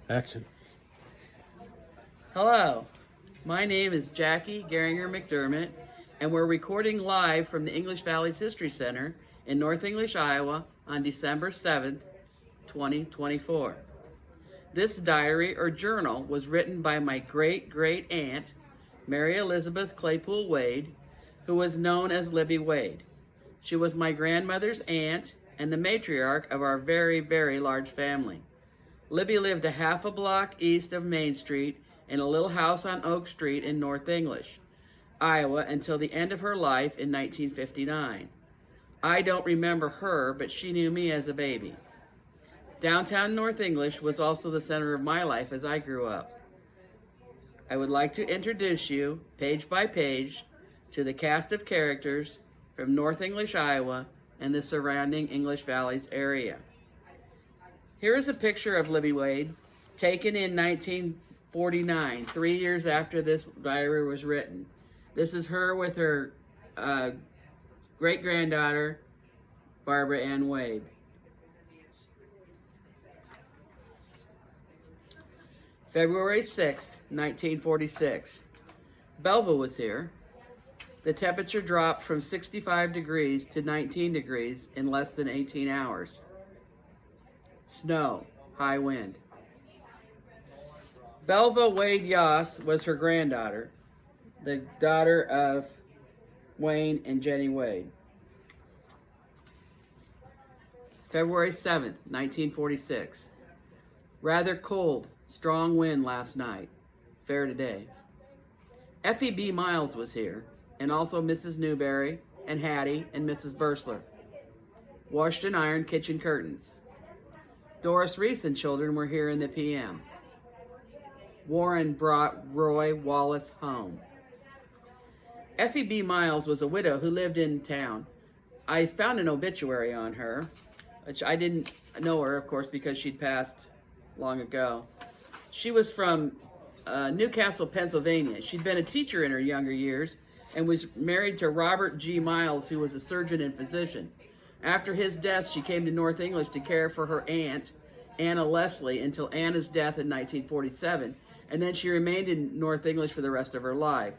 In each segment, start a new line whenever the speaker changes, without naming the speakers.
Action.
Hello, my name is Jackie Geringer McDermott, and we're recording live from the English Valleys History Center in North English, Iowa on December 7th, 2024. This diary or journal was written by my great aunt, Mary Elizabeth Claypool Wade, who was known as Libbie Wade. She was my grandmother's aunt and the matriarch of our very large family. Libbie lived a half a block east of Main Street in a little house on Oak Street in North English, Iowa, until the end of her life in 1959. I don't remember her, but she knew me as a baby. Downtown North English was also the center of my life as I grew up. I would like to introduce you, page by page, to the cast of characters from North English, Iowa, and the surrounding English Valleys area. Here is a picture of Libbie Wade, taken in 1949, 3 years after this diary was written. This is her with her great-granddaughter, Barbara Ann Wade. February 6th, 1946. Belleville was here. The temperature dropped from 65 degrees to 19 degrees in less than 18 hours. Snow, high wind. Belva Wade Yoss was her granddaughter, the daughter of Wayne and Jenny Wade. February 7th, 1946. Rather cold, strong wind last night. Fair today. F.E.B. Miles was here, and also Mrs. Newberry and Hattie and Mrs. Bursler. Washed and ironed kitchen curtains. Doris Reese and children were here in the p.m. Warren brought Roy Wallace home. F.E.B. Miles was a widow who lived in town. I found an obituary on her, which I didn't know her, of course, because she'd passed long ago. She was from Newcastle, Pennsylvania. She'd been a teacher in her younger years and was married to Robert G. Miles, who was a surgeon and physician. After his death, she came to North English to care for her aunt, Anna Leslie, until Anna's death in 1947, and then she remained in North English for the rest of her life.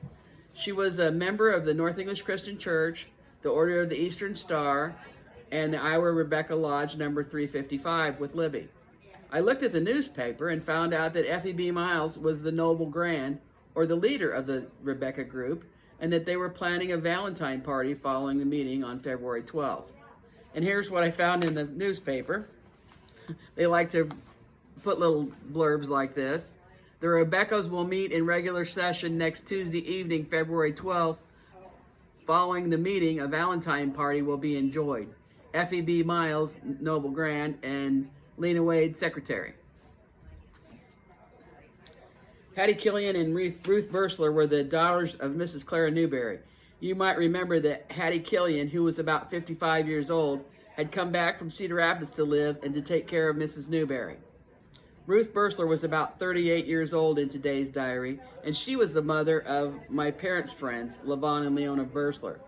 She was a member of the North English Christian Church, the Order of the Eastern Star, and the Iowa Rebecca Lodge number 355 with Libbie. I looked at the newspaper and found out that F.E.B. Miles was the Noble Grand, or the leader of the Rebecca group, and that they were planning a Valentine party following the meeting on February 12th. And here's what I found in the newspaper. They like to put little blurbs like this. The Rebeccas will meet in regular session next Tuesday evening, February 12th. Following the meeting, a Valentine party will be enjoyed. F.E.B. Miles, Noble Grand, and Lena Wade, Secretary. Hattie Killian and Ruth Bursler were the daughters of Mrs. Clara Newberry. You might remember that Hattie Killian, who was about 55 years old, had come back from Cedar Rapids to live and to take care of Mrs. Newberry. Ruth Bursler was about 38 years old in today's diary, and she was the mother of my parents' friends, Levon and Leona Bursler.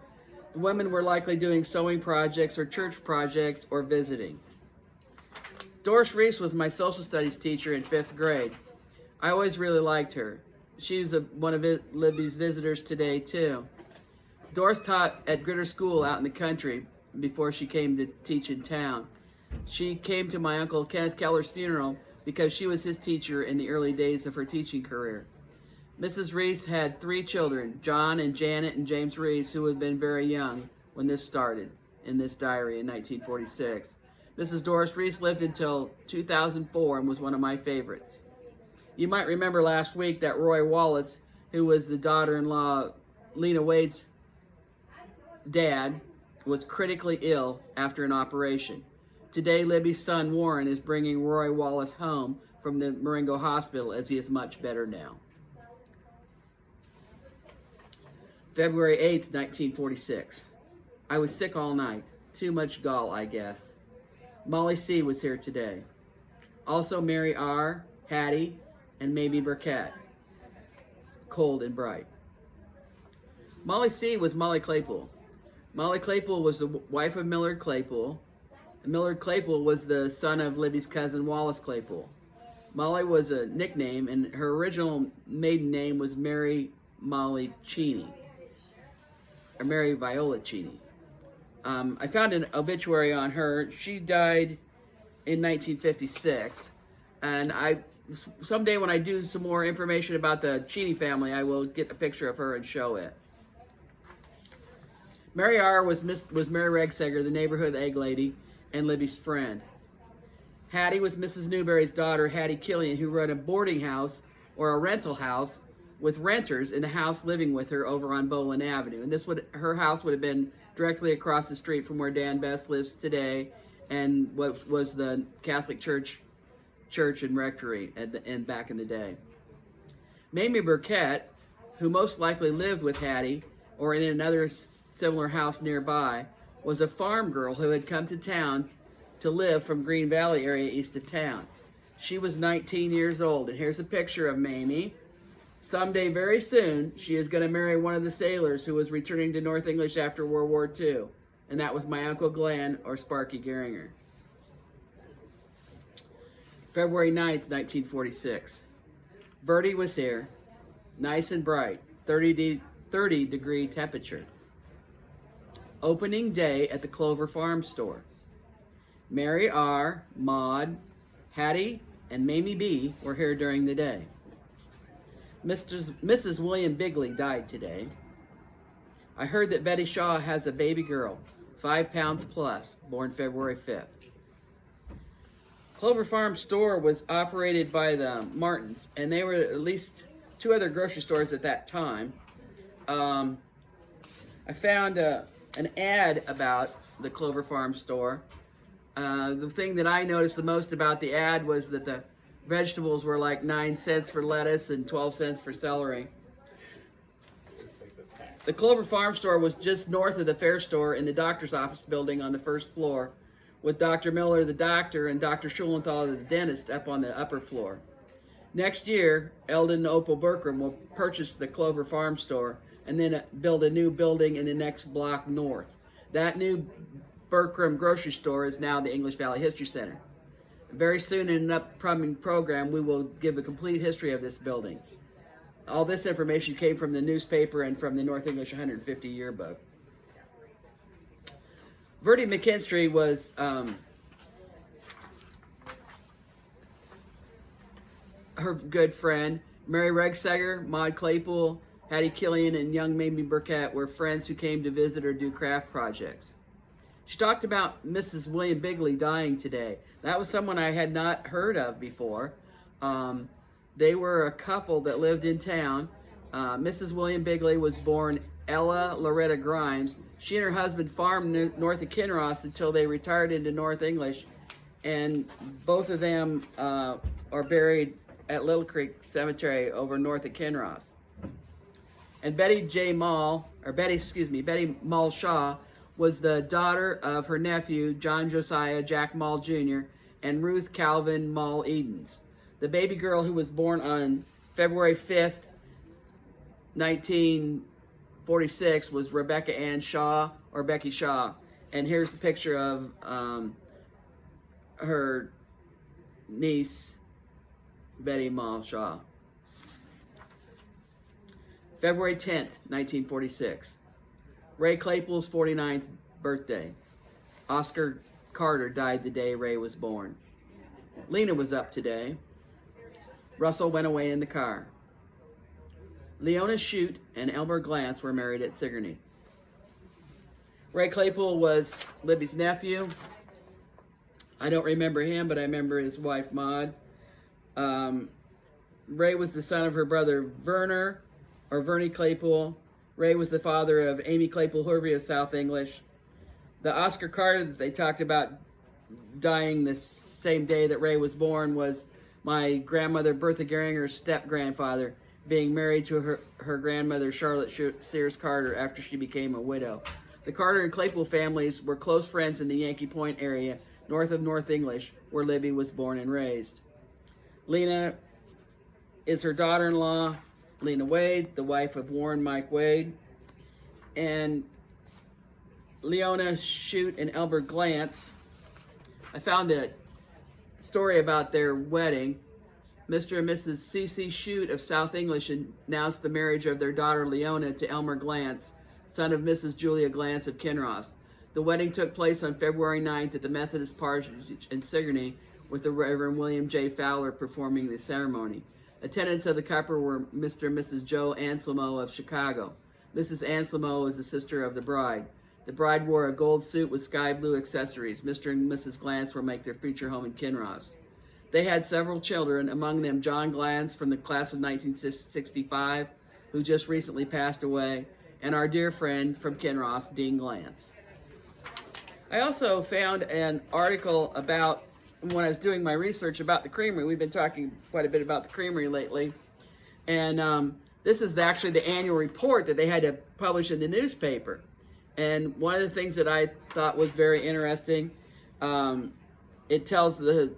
The women were likely doing sewing projects or church projects or visiting. Doris Reese was my social studies teacher in 5th grade. I always really liked her. She was one of Libbie's visitors today, too. Doris taught at Gritter School out in the country before she came to teach in town. She came to my Uncle Kenneth Keller's funeral because she was his teacher in the early days of her teaching career. Mrs. Reese had 3 children, John and Janet and James Reese, who had been very young when this started in this diary in 1946. Mrs. Doris Reese lived until 2004 and was one of my favorites. You might remember last week that Roy Wallace, who was the daughter-in-law Lena Wade's dad, was critically ill after an operation. Today, Libbie's son Warren is bringing Roy Wallace home from the Marengo Hospital as he is much better now. February 8th, 1946. I was sick all night. Too much gall, I guess. Molly C. was here today. Also Mary R., Hattie, and maybe Burkett. Cold and bright. Molly C. was Molly Claypool. Molly Claypool was the wife of Millard Claypool. Millard Claypool was the son of Libbie's cousin Wallace Claypool. Molly was a nickname, and her original maiden name was Mary Molly Cheney, or Mary Viola Cheney. I found an obituary on her. She died in 1956, and someday when I do some more information about the Cheney family, I will get a picture of her and show it. Mary R. was Mary Regseger, the neighborhood egg lady, and Libbie's friend. Hattie was Mrs. Newberry's daughter, Hattie Killian, who run a boarding house or a rental house with renters in the house living with her over on Boland Avenue. And her house would have been directly across the street from where Dan Best lives today, and what was the Catholic Church and rectory and back in the day. Mamie Burkett, who most likely lived with Hattie or in another similar house nearby, was a farm girl who had come to town to live from Green Valley area east of town. She was 19 years old, and here's a picture of Mamie. Someday, very soon, she is going to marry one of the sailors who was returning to North English after World War II, and that was my Uncle Glenn, or Sparky Geringer. February 9th, 1946. Bertie was here, nice and bright, 30 degree temperature. Opening day at the Clover Farm store. Mary R., Maud, Hattie, and Mamie B. were here during the day. Mrs. William Bigley died today. I heard that Betty Shaw has a baby girl, 5 pounds plus, born February 5th. Clover Farm store was operated by the Martins, and they were at least 2 other grocery stores at that time. I found an ad about the Clover Farm store. The thing that I noticed the most about the ad was that the vegetables were like 9 cents for lettuce and 12 cents for celery. The Clover Farm store was just north of the Fair Store in the doctor's office building on the 1st floor, with Dr. Miller, the doctor, and Dr. Schulenthal, the dentist, up on the upper floor. Next year, Eldon and Opal Bertram will purchase the Clover Farm store and then build a new building in the next block north. That new Bertram grocery store is now the English Valley History Center. Very soon in an upcoming program, we will give a complete history of this building. All this information came from the newspaper and from the North English 150 yearbook. Vertie McKinstry was her good friend. Mary Regseger, Maud Claypool, Hattie Killian, and young Mamie Burkett were friends who came to visit or do craft projects. She talked about Mrs. William Bigley dying today. That was someone I had not heard of before. They were a couple that lived in town. Mrs. William Bigley was born Ella Loretta Grimes. She and her husband farmed north of Kinross until they retired into North English, and both of them are buried at Little Creek Cemetery over north of Kinross. And Betty Mall Shaw was the daughter of her nephew, John Josiah Jack Mall Jr., and Ruth Calvin Mall Edens. The baby girl who was born on February 5th, 1946 was Rebecca Ann Shaw, or Becky Shaw. And here's the picture of her niece, Betty Mall Shaw. February 10th, 1946. Ray Claypool's 49th birthday. Oscar Carter died the day Ray was born. Lena was up today. Russell went away in the car. Leona Shute and Elmer Glantz were married at Sigourney. Ray Claypool was Libbie's nephew. I don't remember him, but I remember his wife, Maud. Ray was the son of her brother, Verner, or Vernie Claypool. Ray was the father of Amy Claypool Hervey of South English. The Oscar Carter that they talked about dying the same day that Ray was born was my grandmother, Bertha Geringer's step-grandfather, being married to her grandmother, Charlotte Sears Carter, after she became a widow. The Carter and Claypool families were close friends in the Yankee Point area, north of North English, where Libbie was born and raised. Lena is her daughter-in-law, Lena Wade, the wife of Warren Mike Wade. And Leona Shute and Albert Glantz, I found a story about their wedding. Mr. and Mrs. C.C. Shute of South English announced the marriage of their daughter Leona to Elmer Glantz, son of Mrs. Julia Glantz of Kinross. The wedding took place on February 9th at the Methodist Parsonage in Sigourney, with the Reverend William J. Fowler performing the ceremony. Attendants of the couple were Mr. and Mrs. Joe Anselmo of Chicago. Mrs. Anselmo is the sister of the bride. The bride wore a gold suit with sky blue accessories. Mr. and Mrs. Glantz will make their future home in Kinross. They had several children, among them John Glantz from the class of 1965, who just recently passed away, and our dear friend from Kinross, Dean Glantz. I also found an article about, when I was doing my research about the creamery, we've been talking quite a bit about the creamery lately, and this is actually the annual report that they had to publish in the newspaper. And one of the things that I thought was very interesting, it tells the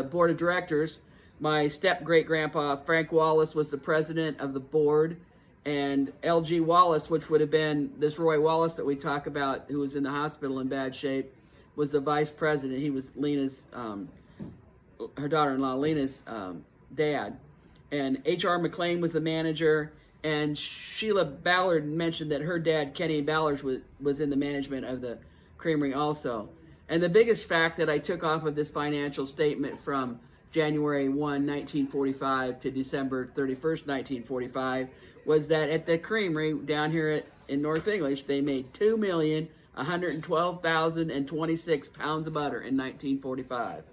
board of directors, my step-great-grandpa Frank Wallace was the president of the board, and L.G. Wallace, which would have been this Roy Wallace that we talk about, who was in the hospital in bad shape, was the vice president. He was Lena's, her daughter-in-law, Lena's dad. And H.R. McLean was the manager, and Sheila Ballard mentioned that her dad, Kenny Ballard, was in the management of the creamery also. And the biggest fact that I took off of this financial statement from January 1, 1945 to December 31st, 1945, was that at the creamery down here in North English, they made 2,112,026 pounds of butter in 1945.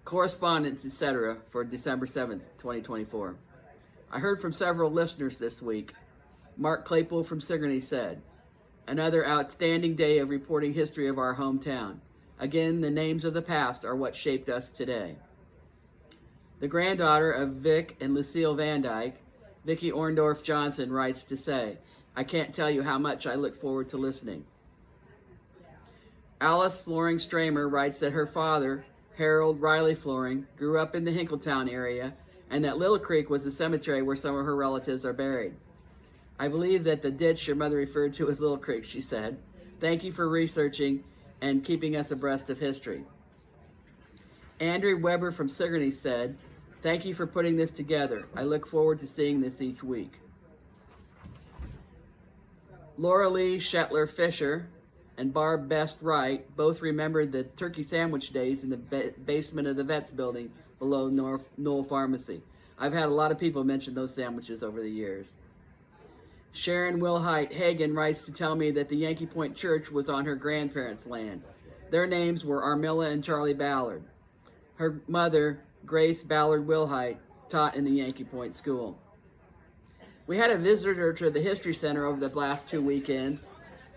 Correspondence, etc., for December 7th, 2024. I heard from several listeners this week. Mark Claypool from Sigourney said, "Another outstanding day of reporting history of our hometown. Again, the names of the past are what shaped us today." The granddaughter of Vic and Lucille Van Dyke, Vicki Orndorff Johnson, writes to say, "I can't tell you how much I look forward to listening." Alice Floring Stramer writes that her father, Harold Riley Floring, grew up in the Hinkletown area, and that Little Creek was the cemetery where some of her relatives are buried. "I believe that the ditch your mother referred to as Little Creek," she said. "Thank you for researching and keeping us abreast of history." Andrew Weber from Sigourney said, "Thank you for putting this together. I look forward to seeing this each week." Laura Lee Shetler Fisher and Barb Best Wright both remembered the turkey sandwich days in the basement of the Vets building below Knoll Pharmacy. I've had a lot of people mention those sandwiches over the years. Sharon Wilhite Hagen writes to tell me that the Yankee Point Church was on her grandparents' land. Their names were Armilla and Charlie Ballard. Her mother, Grace Ballard Wilhite, taught in the Yankee Point School. We had a visitor to the History Center over the last 2 weekends.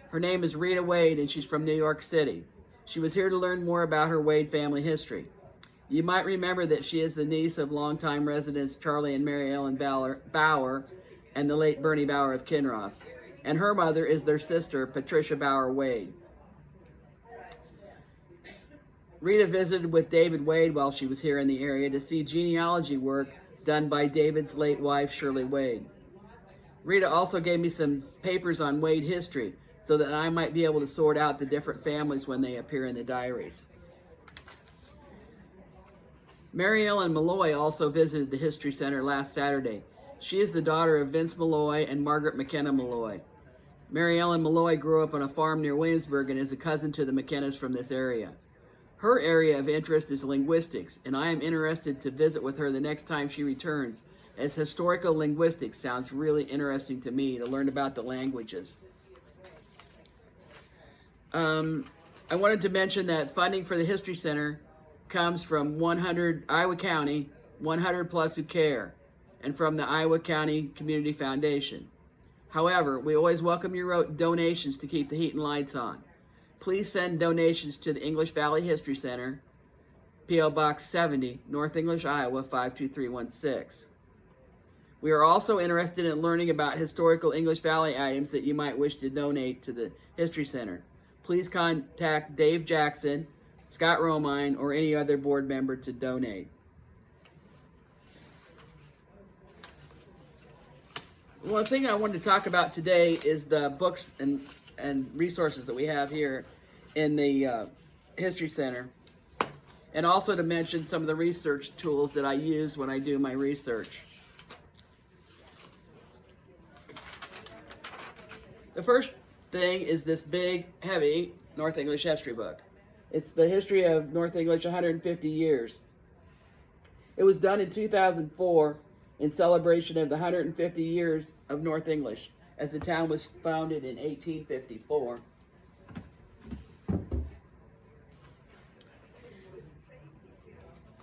Her name is Rita Wade, and she's from New York City. She was here to learn more about her Wade family history. You might remember that she is the niece of longtime residents Charlie and Mary Ellen Bauer and the late Bernie Bauer of Kinross. And her mother is their sister, Patricia Bauer Wade. Rita visited with David Wade while she was here in the area to see genealogy work done by David's late wife, Shirley Wade. Rita also gave me some papers on Wade history so that I might be able to sort out the different families when they appear in the diaries. Mary Ellen Malloy also visited the History Center last Saturday. She is the daughter of Vince Malloy and Margaret McKenna Malloy. Mary Ellen Malloy grew up on a farm near Williamsburg and is a cousin to the McKennas from this area. Her area of interest is linguistics, and I am interested to visit with her the next time she returns, as historical linguistics sounds really interesting to me to learn about the languages. I wanted to mention that funding for the History Center comes from Iowa County, 100 Plus Who Care, and from the Iowa County Community Foundation. However, we always welcome your donations to keep the heat and lights on. Please send donations to the English Valley History Center, P.O. Box 70, North English, Iowa, 52316. We are also interested in learning about historical English Valley items that you might wish to donate to the History Center. Please contact Dave Jackson, Scott Romine, or any other board member to donate. One thing I wanted to talk about today is the books and resources that we have here in the History Center. and also to mention some of the research tools that I use when I do my research. The first thing is this big, heavy North English history book. It's the history of North English 150 years. It was done in 2004 in celebration of the 150 years of North English, as the town was founded in 1854.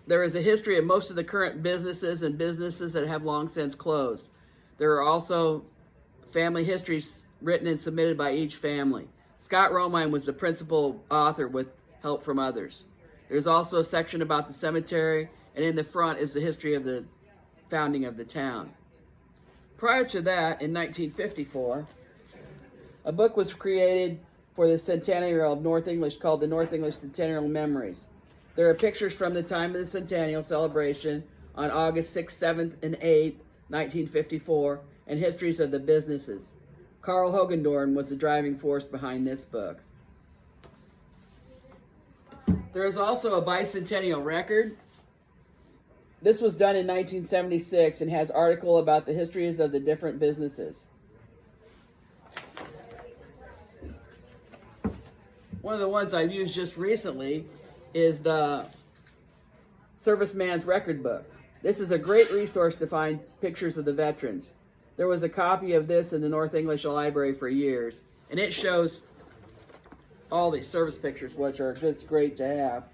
There is a history of most of the current businesses and businesses that have long since closed. There are also family histories written and submitted by each family. Scott Romine was the principal author with help from others. There's also a section about the cemetery, and in the front is the history of the founding of the town. Prior to that, in 1954, a book was created for the centennial of North English called the North English Centennial Memories. There are pictures from the time of the centennial celebration on August 6th, 7th, and 8th, 1954, and histories of the businesses. Carl Hogendorn was the driving force behind this book. There is also a bicentennial record. This was done in 1976 and has article about the histories of the different businesses. One of the ones I've used just recently is the Serviceman's Record Book. This is a great resource to find pictures of the veterans. There was a copy of this in the North English Library for years, and it shows all these service pictures, which are just great to have.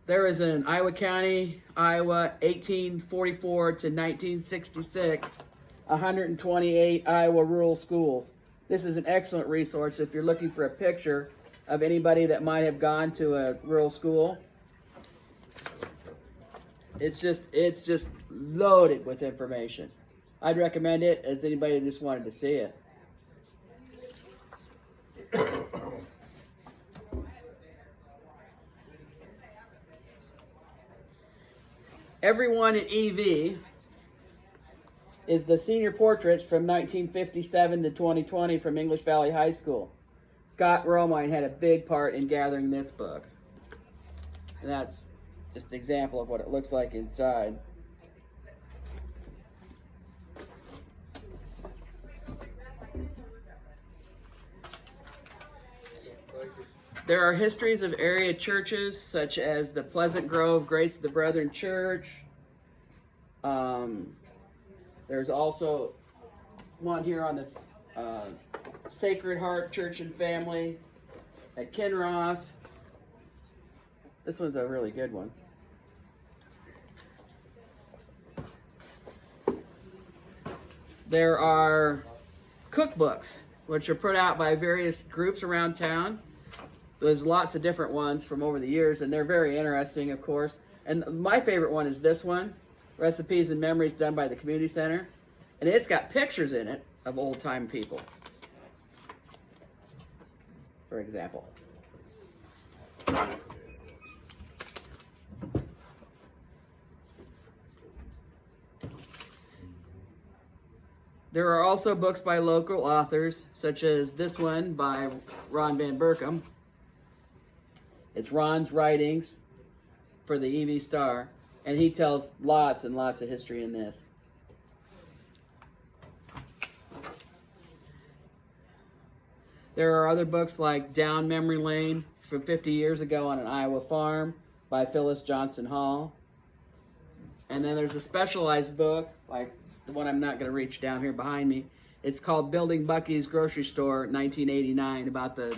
There is in Iowa County, Iowa, 1844 to 1966, 128 Iowa rural schools. This is an excellent resource if you're looking for a picture of anybody that might have gone to a rural school. It's just loaded with information. I'd recommend it as anybody that just wanted to see it. Everyone in EV is the senior portraits from 1957 to 2020 from English Valley High School. Scott Romine had a big part in gathering this book. And that's just an example of what it looks like inside. There are histories of area churches such as the Pleasant Grove Grace of the Brethren Church. There's also one here on the Sacred Heart Church and Family at Kinross. This one's a really good one. There are cookbooks, which are put out by various groups around town. There's lots of different ones from over the years, and they're very interesting, of course. And my favorite one is this one, Recipes and Memories Done by the Community Center. And it's got pictures in it of old-time people, for example. There are also books by local authors, such as this one by Ron Van Berkom. It's Ron's writings for the EV Star, and he tells lots and lots of history in this. There are other books like Down Memory Lane from 50 years ago on an Iowa farm by Phyllis Johnson Hall. And then there's a specialized book, like the one I'm not going to reach down here behind me. It's called Building Bucky's Grocery Store, 1989, about the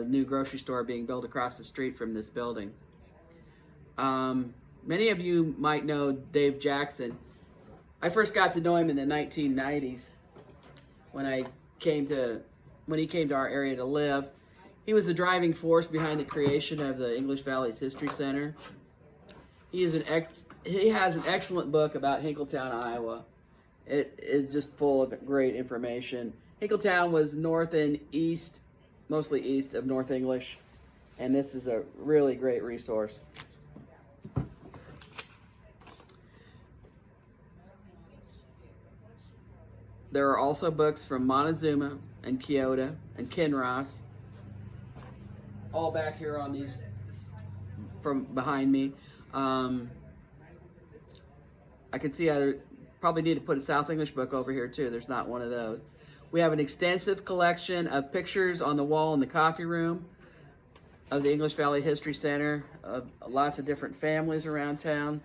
new grocery store being built across the street from this building. Many of you might know Dave Jackson. I first got to know him in the 1990s when he came to our area to live. He was the driving force behind the creation of the English Valley's History Center. He has an excellent book about Hinkletown, Iowa. It is just full of great information. Hinkletown was north and east, mostly east of North English, and this is a really great resource. There are also books from Montezuma and Kyoto and Kinross, all back here on these from behind me. I can see I probably need to put a South English book over here too. There's not one of those. We have an extensive collection of pictures on the wall in the coffee room of the English Valley History Center of lots of different families around town.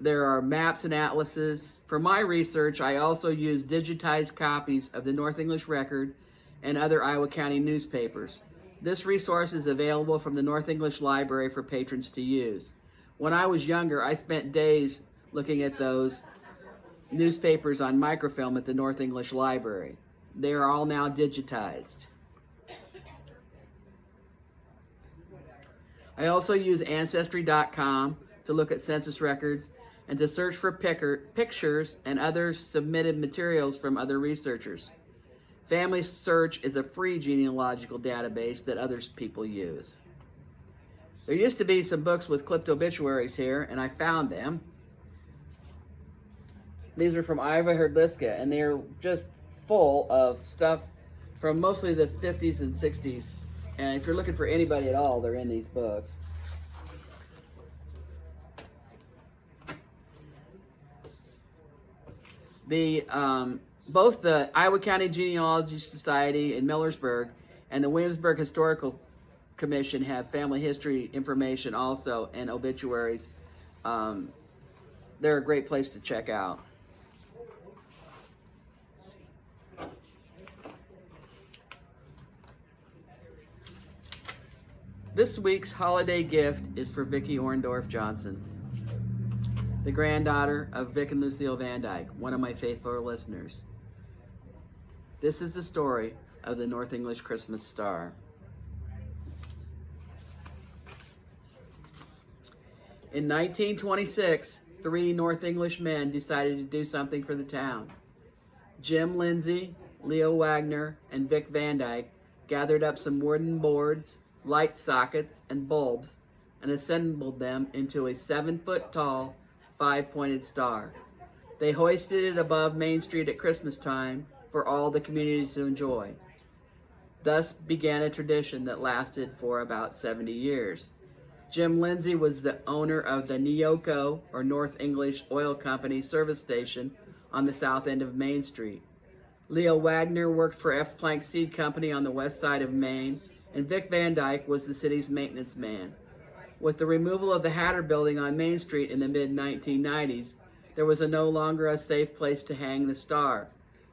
There are maps and atlases. For my research, I also use digitized copies of the North English Record and other Iowa County newspapers. This resource is available from the North English Library for patrons to use. When I was younger, I spent days looking at those newspapers on microfilm at the North English Library. They are all now digitized. I also use Ancestry.com to look at census records and to search for pictures and other submitted materials from other researchers. Family Search is a free genealogical database that other people use. There used to be some books with clipped obituaries here, and I found them. These are from Iva Herdliska, and they're just full of stuff from mostly the 50s and 60s. And if you're looking for anybody at all, they're in these books. Both the Iowa County Genealogy Society in Millersburg and the Williamsburg Historical Commission have family history information also and obituaries. They're a great place to check out. This week's holiday gift is for Vicki Orndorff Johnson, the granddaughter of Vic and Lucille Van Dyke, one of my faithful listeners. This is the story of the North English Christmas Star. In 1926, 3 North English men decided to do something for the town. Jim Lindsay, Leo Wagner, and Vic Van Dyke gathered up some wooden boards, light sockets, and bulbs and assembled them into a 7-foot-tall, 5-pointed star. They hoisted it above Main Street at Christmas time for all the community to enjoy. Thus began a tradition that lasted for about 70 years. Jim Lindsay was the owner of the Neoco, or North English Oil Company, service station on the south end of Main Street. Leo Wagner worked for F. Plank Seed Company on the west side of Main, and Vic Van Dyke was the city's maintenance man. With the removal of the Hatter Building on Main Street in the mid-1990s, there was no longer a safe place to hang the star,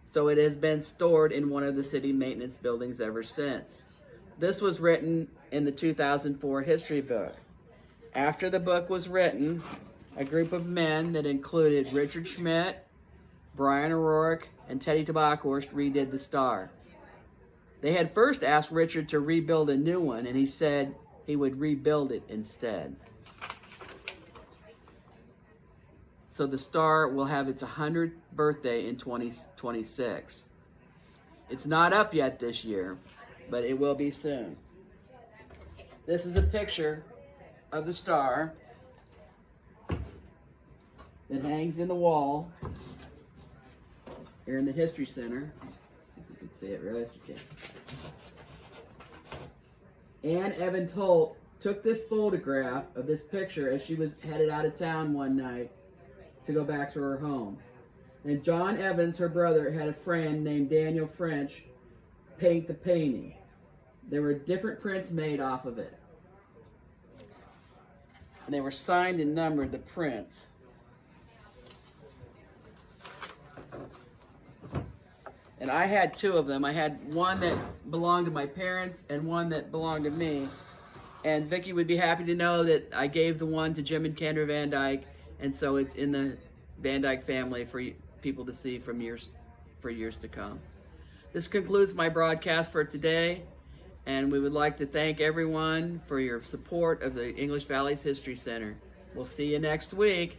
so it has been stored in one of the city maintenance buildings ever since. This was written in the 2004 history book. After the book was written, a group of men that included Richard Schmidt, Brian O'Rourke, and Teddy Tabakhorst redid the star. They had first asked Richard to rebuild a new one, and he said he would rebuild it instead. So the star will have its 100th birthday in 2026. It's not up yet this year, but it will be soon. This is a picture of the star that hangs in the wall here in the History Center. If you can see it, realize you can. Ann Evans Holt took this photograph of this picture as she was headed out of town one night to go back to her home. And John Evans, her brother, had a friend named Daniel French paint the painting. There were different prints made off of it. And they were signed and numbered, the prints. And I had 2 of them. I had one that belonged to my parents and one that belonged to me. And Vicki would be happy to know that I gave the one to Jim and Kendra Van Dyke, and so it's in the Van Dyke family for people to see for years to come. This concludes my broadcast for today, and we would like to thank everyone for your support of the English Valley's History Center. We'll see you next week.